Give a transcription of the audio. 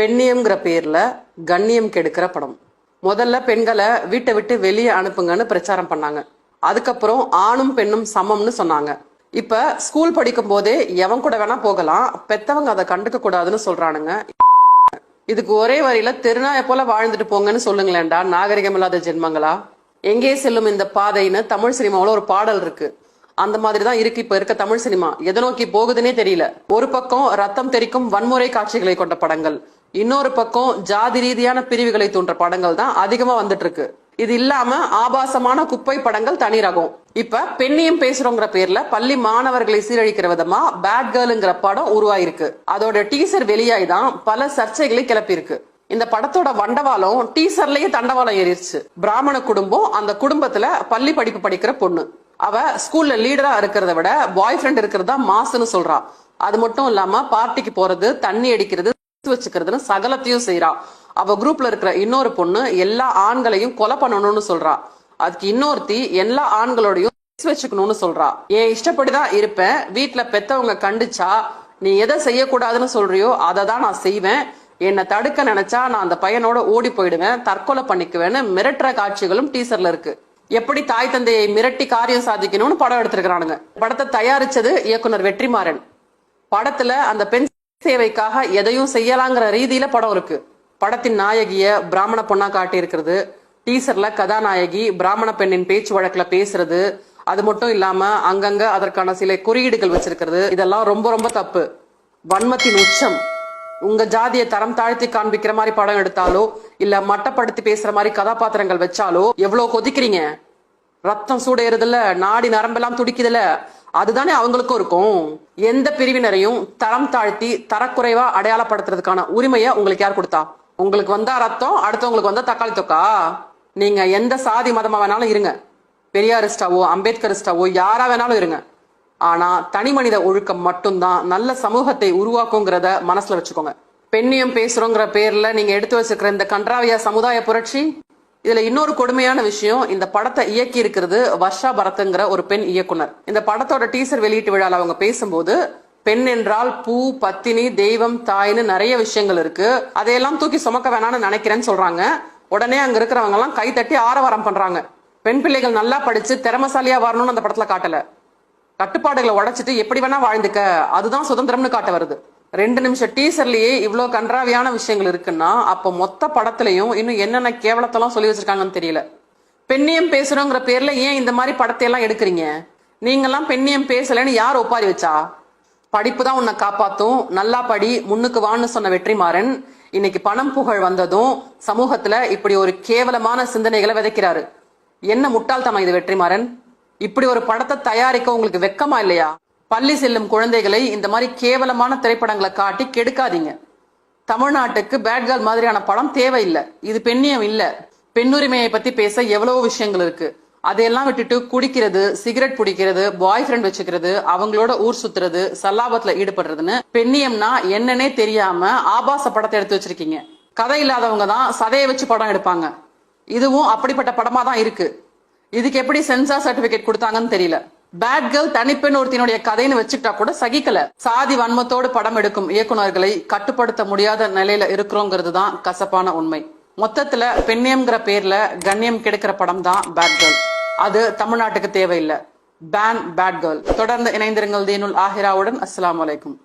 பெண்ணியம்ங்கிற பேர்ல கண்ணியம் கெடுக்கிற படம். முதல்ல பெண்களை வீட்டை விட்டு வெளியே அனுப்புங்கன்னு பிரச்சாரம் பண்ணாங்க. அதுக்கப்புறம் ஆணும் பெண்ணும் சமம்னு சொன்னாங்க. இப்ப ஸ்கூல் படிக்கும் போதே எவன் கூட வேணா போகலாம், பெத்தவங்க அதை கண்டுக்க கூடாதுன்னு சொல்றானுங்க. இதுக்கு ஒரே வரியில தெருநாய போல வாழ்ந்துட்டு போங்கன்னு சொல்லுங்களேன்டா நாகரிகம் இல்லாத ஜென்மங்களா. எங்கே செல்லும் இந்த பாதைன்னு தமிழ் சினிமாவில் ஒரு பாடல் இருக்கு. அந்த மாதிரி தான் இருக்கு இப்ப இருக்க தமிழ் சினிமா. எதை நோக்கி போகுதுன்னே தெரியல. ஒரு பக்கம் ரத்தம் தெரிக்கும் வன்முறை காட்சிகளை கொண்ட படங்கள், இன்னொரு பக்கம் ஜாதி ரீதியான பிரிவுகளை தோன்ற படங்கள் தான் அதிகமா வந்துட்டு இருக்கு. இது இல்லாம ஆபாசமான குப்பை படங்கள் தனி ரகம். இப்ப பெண்ணியம் பேசுறோங்கிற பேர்ல பள்ளி மாணவர்களை சீரழிக்கிற விதமா பேட் கேர்ள்ங்கிற படம் உருவாயிருக்கு. அதோட டீசர் வெளியாய் தான் பல சர்ச்சைகளை கிளப்பியிருக்கு. இந்த படத்தோட வண்டவாளம் டீசர்லயே தண்டவாளம் ஏறிடுச்சு. பிராமண குடும்பம், அந்த குடும்பத்துல பள்ளி படிப்பு படிக்கிற பொண்ணு. அவ ஸ்கூல்ல லீடரா இருக்கிறத விட பாய் ஃப்ரெண்ட் இருக்கிறதா மாசுன்னு சொல்றா. அது மட்டும் இல்லாம பார்ட்டிக்கு போறது, தண்ணி அடிக்கிறது, வச்சுக்கிறதுன்னு சகலத்தையும் செய்யறா. அவ குரூப்ல இருக்கிற இன்னொரு பொண்ணு எல்லா ஆண்களையும் கொலை பண்ணணும்னு சொல்றா. அதுக்கு இன்னொருத்தி எல்லா ஆண்களோடையும் வச்சுக்கணும்னு சொல்றா. என் இஷ்டப்படிதான் இருப்பேன், வீட்டுல பெத்தவங்க கண்டிச்சா நீ எதை செய்யக்கூடாதுன்னு சொல்றியோ அதை தான் நான் செய்வேன், என்னை தடுக்க நினைச்சா நான் அந்த பையனோட ஓடி போயிடுவேன், தற்கொலை பண்ணிக்குவேன்னு மிரட்டுற காட்சிகளும் டீசர்ல இருக்கு. எப்படி தாய் தந்தையை மிரட்டி காரியம் சாதிக்கணும்னு படம் எடுத்திருக்கிறானுங்க. படத்தை தயாரிச்சது இயக்குனர் வெற்றிமாறன். படத்துல அந்த பெண் சேவைக்காக எதையும் செய்யலாங்கிற ரீதியில படம் இருக்கு. படத்தின் நாயகிய பிராமண பொண்ணா காட்டி இருக்கிறது, டீசர்ல கதாநாயகி பிராமண பெண்ணின் பேச்சு வழக்குல பேசுறது, அது மட்டும் இல்லாம அங்கங்க அதற்கான சில குறியீடுகள் வச்சிருக்கிறது, இதெல்லாம் ரொம்ப ரொம்ப தப்பு. வன்மத்தின் உச்சம். உங்க ஜாதியை தரம் தாழ்த்தி காண்பிக்கிற மாதிரி படம் எடுத்தாலோ இல்ல மட்டப்படுத்தி பேசுற மாதிரி கதாபாத்திரங்கள் வச்சாலோ எவ்வளவு கொதிக்கிறீங்க. ரத்தம் சூடேறுதுல, நாடி நரம்பெல்லாம் துடிக்குதுல, அதுதானே அவங்களுக்கும் இருக்கும். எந்த பிரிவினரையும் தரம் தாழ்த்தி தரக்குறைவா அடையாளப்படுத்துறதுக்கான உரிமையை உங்களுக்கு யார் கொடுத்தா? உங்களுக்கு வந்தா ரத்தம், அடுத்தவங்களுக்கு வந்தா தக்காளி தொக்கா? நீங்க எந்த சாதி மதமா வேணாலும் இருங்க, பெரியாரிஸ்டாவோ அம்பேத்கரிஸ்டாவோ யாரா வேணாலும் இருங்க, ஆனா தனி மனித ஒழுக்கம் மட்டும்தான் நல்ல சமூகத்தை உருவாக்குங்கிறத மனசுல வச்சுக்கோங்க. பெண்ணியம் பேசுறோங்கிற பேர்ல நீங்க எடுத்து வச்சிருக்கிற இந்த கன்றாவிய சமுதாய புரட்சி. இதுல இன்னொரு கொடுமையான விஷயம், இந்த படத்தை இயக்கி இருக்கிறது வர்ஷா பரத்ங்கிற ஒரு பெண் இயக்குனர். இந்த படத்தோட டீசர் வெளியீட்டு விழால அவங்க பேசும்போது பெண் என்றால் பூ, பத்தினி, தெய்வம், தாய்னு நிறைய விஷயங்கள் இருக்கு, அதையெல்லாம் தூக்கி சுமக்க வேணாம்னு நினைக்கிறேன்னு சொல்றாங்க. உடனே அங்க இருக்கிறவங்க எல்லாம் கை தட்டி ஆரவாரம் பண்றாங்க. பெண் பிள்ளைகள் நல்லா படிச்சு திறமசாலியா வரணும்னு அந்த படத்துல காட்டல, கட்டுப்பாடுகளை உடைச்சிட்டு எப்படி வேணா வாழ்ந்துக்க, அதுதான் சுதந்திரம்னு காட்ட வருது. 2 நிமிஷம் டீசர்லயே இவ்வளவு கன்றாவியான விஷயங்கள் இருக்குன்னா அப்ப மொத்த படத்துலயும் இன்னும் என்னென்ன கேவலத்தெல்லாம் சொல்லி வச்சிருக்காங்கன்னு தெரியல. பெண்ணியம் பேசுறோங்கிற பேர்ல ஏன் இந்த மாதிரி படத்தை எல்லாம் எடுக்கிறீங்க? நீங்கெல்லாம் பெண்ணியம் பேசலன்னு யார் ஒப்பாரி வச்சா? படிப்பு தான் உன்னை காப்பாத்தும், நல்லா படி, முன்னுக்கு வான்னு சொன்ன வெற்றிமாறன் இன்னைக்கு பணம் புகழ் வந்ததும் சமூகத்துல இப்படி ஒரு கேவலமான சிந்தனைகளை விதைக்கிறாரு. என்ன முட்டாள்தனம் இது வெற்றிமாறன்? இப்படி ஒரு படத்தை தயாரிக்க உங்களுக்கு வெக்கமா இல்லையா? பள்ளி செல்லும் குழந்தைகளை இந்த மாதிரி கேவலமான திரைப்படங்களை காட்டி கெடுக்காதீங்க. தமிழ்நாட்டுக்கு பேட் கேர்ள் மாதிரியான படம் தேவையில்லை. இது பெண்ணியம் இல்ல. பெண்ணுரிமையை பத்தி பேச எவ்வளவோ விஷயங்கள் இருக்கு. அதையெல்லாம் விட்டுட்டு குடிக்கிறது, சிகரெட் பிடிக்கிறது, பாய் ஃப்ரெண்ட் வச்சுக்கிறது, அவங்களோட ஊர் சுத்துறது, சல்லாபத்துல ஈடுபடுறதுன்னு பெண்ணியம்னா என்னன்னே தெரியாம ஆபாச படத்தை எடுத்து வச்சிருக்கீங்க. கதை இல்லாதவங்க தான் சதையை வச்சு படம் எடுப்பாங்க. இதுவும் அப்படிப்பட்ட படமா தான் இருக்கு. இதுக்கு எப்படி சென்சார் சர்டிபிகேட் கொடுத்தாங்கன்னு தெரியல. பேட் கேர்ள் தனிப்பெண் ஒருத்தினுடைய கதைன்னு வச்சுட்டா கூட சகிக்கல. சாதி வன்மத்தோடு படம் எடுக்கும் இயக்குநர்களை கட்டுப்படுத்த முடியாத நிலையில இருக்கிறோங்கிறது தான் கசப்பான உண்மை. மொத்தத்துல பெண்ணியம்ங்கிற பேர்ல கண்ணியம் கெடுக்கிற படம் தான் பேட் கேர்ள். அது தமிழ்நாட்டுக்கு தேவையில்லை. Ban bad girl. தொடர்ந்து இணைந்திருங்கள் தீனுல் ஆஹிராவுடன். அஸ்ஸலாமு அலைக்கும்.